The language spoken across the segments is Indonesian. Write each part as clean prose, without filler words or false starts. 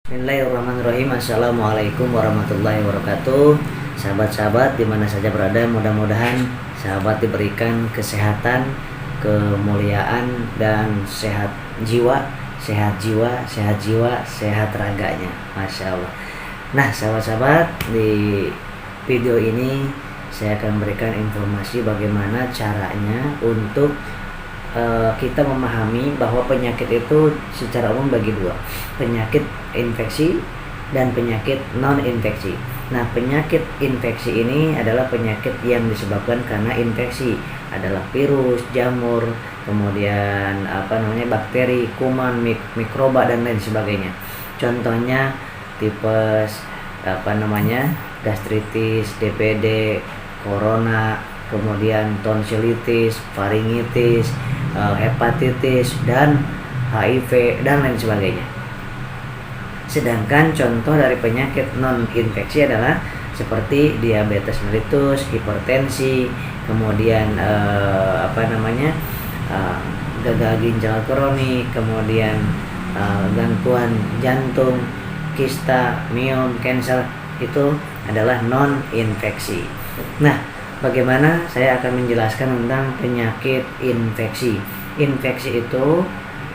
Bismillahirrahmanirrahim. Assalamualaikum warahmatullahi wabarakatuh. Sahabat-sahabat dimana saja berada, mudah-mudahan sahabat diberikan kesehatan, kemuliaan, dan sehat jiwa, sehat raganya. Masya Allah. Nah, sahabat-sahabat, di video ini saya akan memberikan informasi bagaimana caranya untuk kita memahami bahwa penyakit itu secara umum bagi dua, penyakit infeksi dan penyakit non-infeksi. Nah, penyakit infeksi ini adalah penyakit yang disebabkan karena infeksi, adalah virus, jamur, kemudian bakteri, kuman, mikroba dan lain sebagainya. Contohnya tipes, gastritis, DPD, corona, kemudian tonsilitis, faringitis, hepatitis, dan HIV dan lain sebagainya. Sedangkan contoh dari penyakit non-infeksi adalah seperti diabetes mellitus, hipertensi, kemudian gagal ginjal kronik, kemudian gangguan jantung, kista, miom, kanker, itu adalah non-infeksi. Nah, bagaimana saya akan menjelaskan tentang penyakit infeksi. Infeksi itu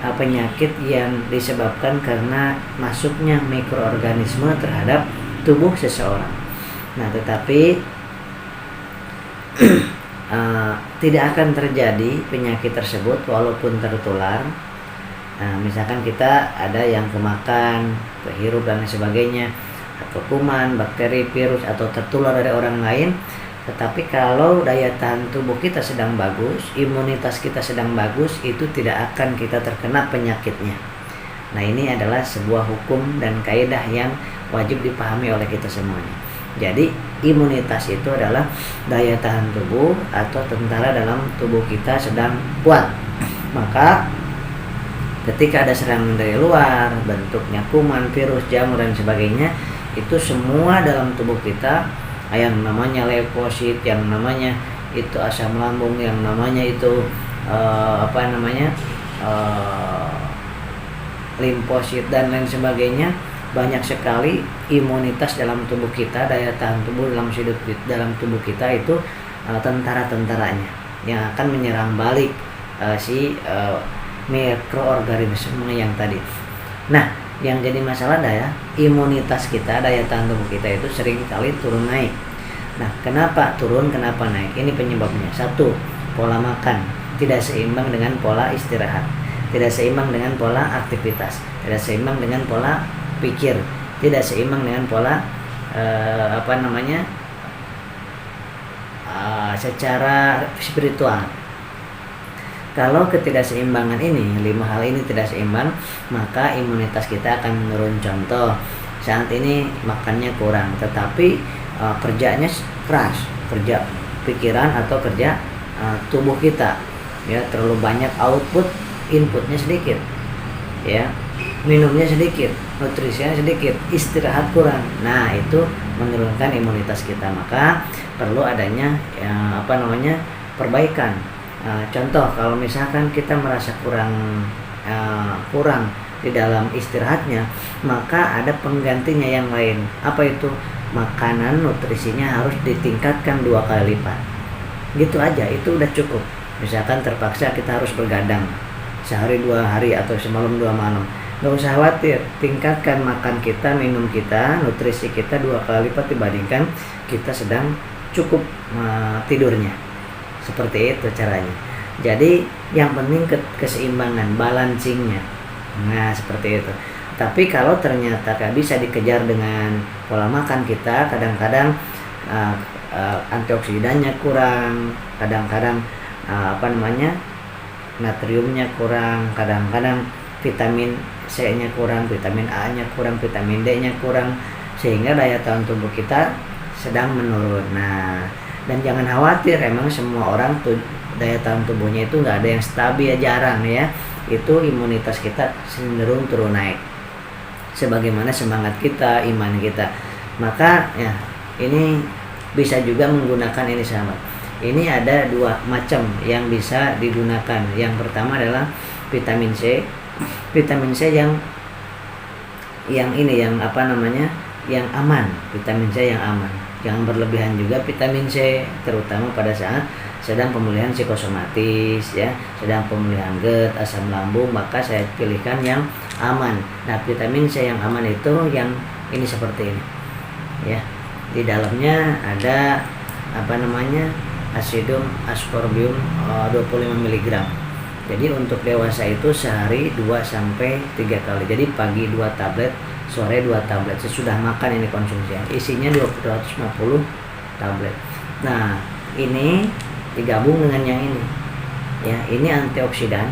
penyakit yang disebabkan karena masuknya mikroorganisme terhadap tubuh seseorang. Nah, tetapi tidak akan terjadi penyakit tersebut walaupun tertular. Nah, misalkan kita ada yang kemakan, kehirup dan sebagainya, atau kuman, bakteri, virus, atau tertular dari orang lain. Tetapi kalau daya tahan tubuh kita sedang bagus, imunitas kita sedang bagus, itu tidak akan kita terkena penyakitnya. Nah, ini adalah sebuah hukum dan kaidah yang wajib dipahami oleh kita semuanya. Jadi, imunitas itu adalah daya tahan tubuh atau tentara dalam tubuh kita sedang kuat. Maka, ketika ada serangan dari luar, bentuknya kuman, virus, jamur, dan sebagainya, itu semua dalam tubuh kita, yang namanya leukosit, yang namanya itu asam lambung, yang namanya itu limfosit dan lain sebagainya, banyak sekali imunitas dalam tubuh kita, daya tahan tubuh dalam tubuh kita itu tentara-tentaranya yang akan menyerang balik mikroorganisme yang tadi. Nah, yang jadi masalah imunitas kita, daya tahan tubuh kita itu sering kali turun naik. Nah, kenapa turun, kenapa naik? Ini penyebabnya. Satu, pola makan tidak seimbang dengan pola istirahat, tidak seimbang dengan pola aktivitas, tidak seimbang dengan pola pikir, tidak seimbang dengan pola secara spiritual. Kalau ketidakseimbangan ini, 5 hal ini tidak seimbang, maka imunitas kita akan menurun. Contoh, saat ini makannya kurang, tetapi kerjanya keras, kerja pikiran atau kerja tubuh kita, ya, terlalu banyak output, inputnya sedikit, ya, minumnya sedikit, nutrisinya sedikit, istirahat kurang. Nah, itu menurunkan imunitas kita, maka perlu adanya perbaikan. Contoh, kalau misalkan kita merasa kurang di dalam istirahatnya, maka ada penggantinya yang lain. Apa itu? Makanan, nutrisinya harus ditingkatkan 2 kali lipat. Gitu aja, itu udah cukup. Misalkan terpaksa kita harus bergadang sehari 2 hari atau semalam 2 malam, nggak usah khawatir, tingkatkan makan kita, minum kita, nutrisi kita 2 kali lipat dibandingkan kita sedang cukup tidurnya. Seperti itu caranya. Jadi yang penting keseimbangan, balancingnya. Nah, seperti itu. Tapi kalau ternyata gak bisa dikejar dengan pola makan kita, kadang-kadang antioksidannya kurang, kadang-kadang natriumnya kurang, kadang-kadang vitamin C-nya kurang, vitamin A-nya kurang, vitamin D-nya kurang, sehingga daya tahan tubuh kita sedang menurun. Nah, dan jangan khawatir, emang semua orang daya tahan tubuhnya itu nggak ada yang stabil, ya, jarang, ya. Itu imunitas kita cenderung turun naik sebagaimana semangat kita, iman kita. Maka ya, ini bisa juga menggunakan ini, sahabat. Ini ada 2 macam yang bisa digunakan. Yang pertama adalah vitamin C. Vitamin C yang yang ini, yang apa namanya, yang aman, vitamin C yang aman. Jangan berlebihan juga vitamin C, terutama pada saat sedang pemulihan psikosomatis ya, sedang pemulihan GERD, asam lambung, maka saya pilihkan yang aman. Nah, vitamin C yang aman itu yang ini seperti ini ya. Di dalamnya ada apa namanya, acidum ascorbium 25 mg. Jadi untuk dewasa itu sehari 2-3 kali. Jadi pagi 2 tablet, sore 2 tablet. Sesudah makan ini konsumsi. Isinya 250 tablet. Nah, ini digabung dengan yang ini. Ya, ini antioksidan.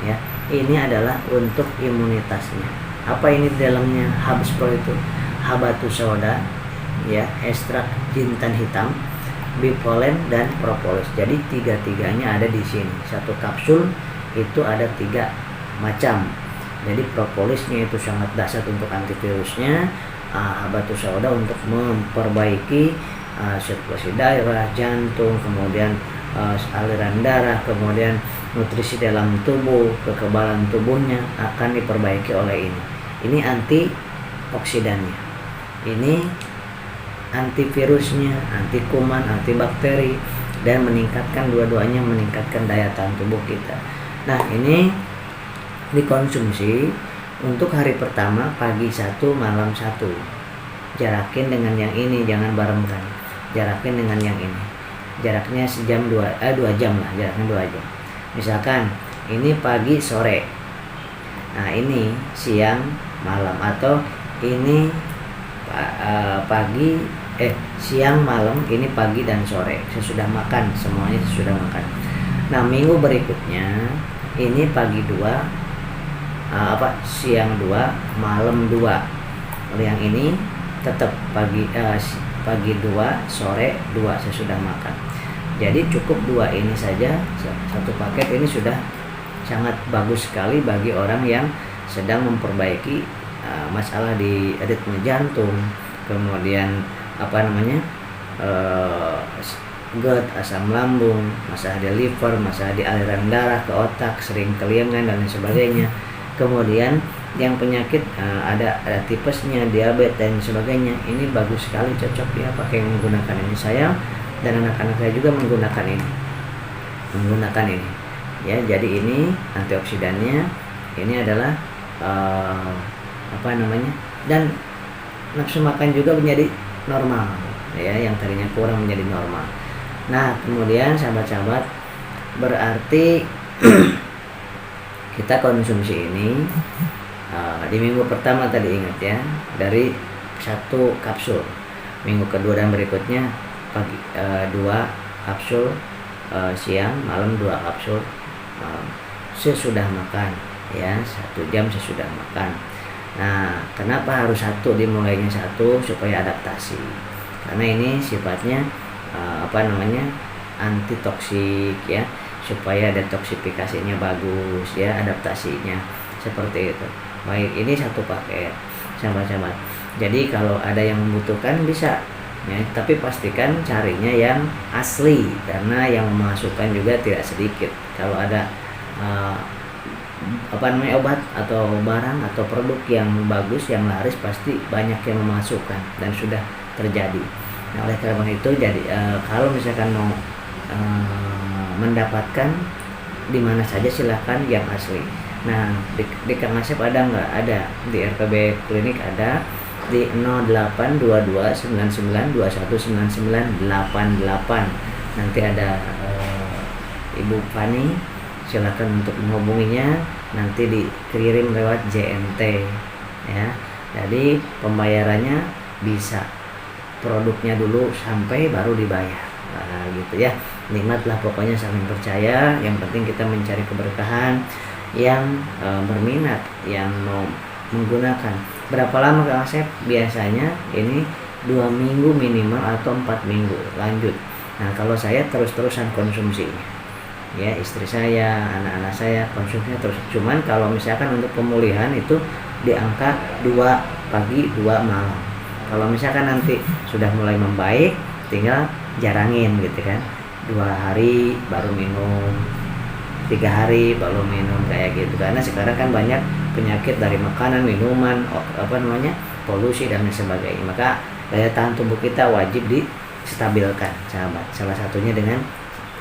Ya, ini adalah untuk imunitasnya. Apa ini di dalamnya? Habs Pro itu habatus sauda, ya, ekstrak jintan hitam, bipolen dan propolis. Jadi tiga-tiganya ada di sini. Satu kapsul itu ada 3 macam. Jadi propolisnya itu sangat dahsyat untuk antivirusnya, habatus sauda untuk memperbaiki sirkulasi darah, jantung, kemudian aliran darah, kemudian nutrisi dalam tubuh, kekebalan tubuhnya akan diperbaiki oleh ini. Ini antioksidannya. Ini antivirusnya, anti kuman, antibakteri, dan meningkatkan, dua-duanya meningkatkan daya tahan tubuh kita. Nah, ini dikonsumsi untuk hari pertama pagi 1, malam 1. Jarakin dengan yang ini, jangan barengkan. Jarakin dengan yang ini. Jaraknya 2 jam lah, jaraknya 2 jam. Misalkan ini pagi sore. Nah, ini siang malam, atau ini siang malam, ini pagi dan sore sesudah makan, semuanya sesudah makan. Nah, minggu berikutnya ini pagi 2, siang 2, malam 2. Yang ini tetap pagi 2, sore 2 sesudah makan. Jadi cukup 2 ini saja, satu paket ini sudah sangat bagus sekali bagi orang yang sedang memperbaiki masalah di ritme jantung, kemudian GERD, asam lambung, masalah di liver, masalah di aliran darah ke otak, sering keliengan dan lain sebagainya. Kemudian yang penyakit ada tipesnya, diabetes dan sebagainya, ini bagus sekali, cocok ya pakai menggunakan ini. Saya dan anak-anak saya juga menggunakan ini ya. Jadi ini antioksidannya, ini adalah dan nafsu makan juga menjadi normal ya, yang tadinya kurang menjadi normal. Nah, kemudian sahabat-sahabat, berarti kita konsumsi ini di minggu pertama tadi, ingat ya, dari 1 kapsul. Minggu kedua dan berikutnya pagi 2 kapsul, siang malam 2 kapsul sesudah makan ya, 1 jam sesudah makan. Nah, kenapa harus 1, dimulainya 1? Supaya adaptasi, karena ini sifatnya anti toksik ya, supaya detoksifikasinya bagus ya, adaptasinya seperti itu. Baik, ini 1 paket sahabat-sahabat. Jadi kalau ada yang membutuhkan bisa ya, tapi pastikan carinya yang asli, karena yang memasukkan juga tidak sedikit. Kalau ada obat atau barang atau produk yang bagus, yang laris, pasti banyak yang memasukkan dan sudah terjadi. Nah, oleh karena itu, jadi kalau misalkan mau mendapatkan di mana saja, silahkan yang asli. Nah, di Kang Asep ada nggak? Ada di RPB Klinik, ada di 082299219988. Nanti ada Ibu Fani, silakan untuk menghubunginya, nanti dikirim lewat JNT ya. Jadi pembayarannya bisa produknya dulu sampai baru dibayar. Nah, gitu ya. Nikmatlah pokoknya, saling percaya. Yang penting kita mencari keberkahan. Yang berminat, yang mau menggunakan, berapa lama Kang Asep? Biasanya ini 2 minggu minimal atau 4 minggu lanjut. Nah, kalau saya terus-terusan konsumsinya ya, istri saya, anak-anak saya konsumsinya terus. Cuman kalau misalkan untuk pemulihan itu di angka 2 pagi 2 malam. Kalau misalkan nanti sudah mulai membaik, tinggal jarangin gitu kan, 2 hari baru minum, 3 hari baru minum, kayak gitu. Karena sekarang kan banyak penyakit dari makanan, minuman, polusi dan lain sebagainya. Maka daya tahan tubuh kita wajib distabilkan, sahabat. Salah satunya dengan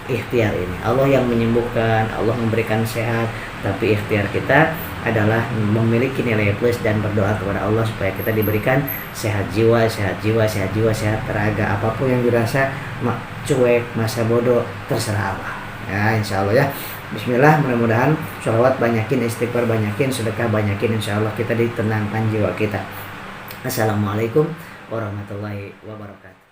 ikhtiar ini. Allah yang menyembuhkan, Allah memberikan sehat, tapi ikhtiar kita adalah memiliki nilai plus dan berdoa kepada Allah supaya kita diberikan sehat jiwa, sehat raga. Apapun yang dirasa cuek, masa bodoh, terserah Allah. Ya, insya Allah ya. Bismillah, mudah-mudahan sholawat banyakin, istighfar banyakin, sedekah banyakin, insya Allah kita ditenangkan jiwa kita. Assalamualaikum warahmatullahi wabarakatuh.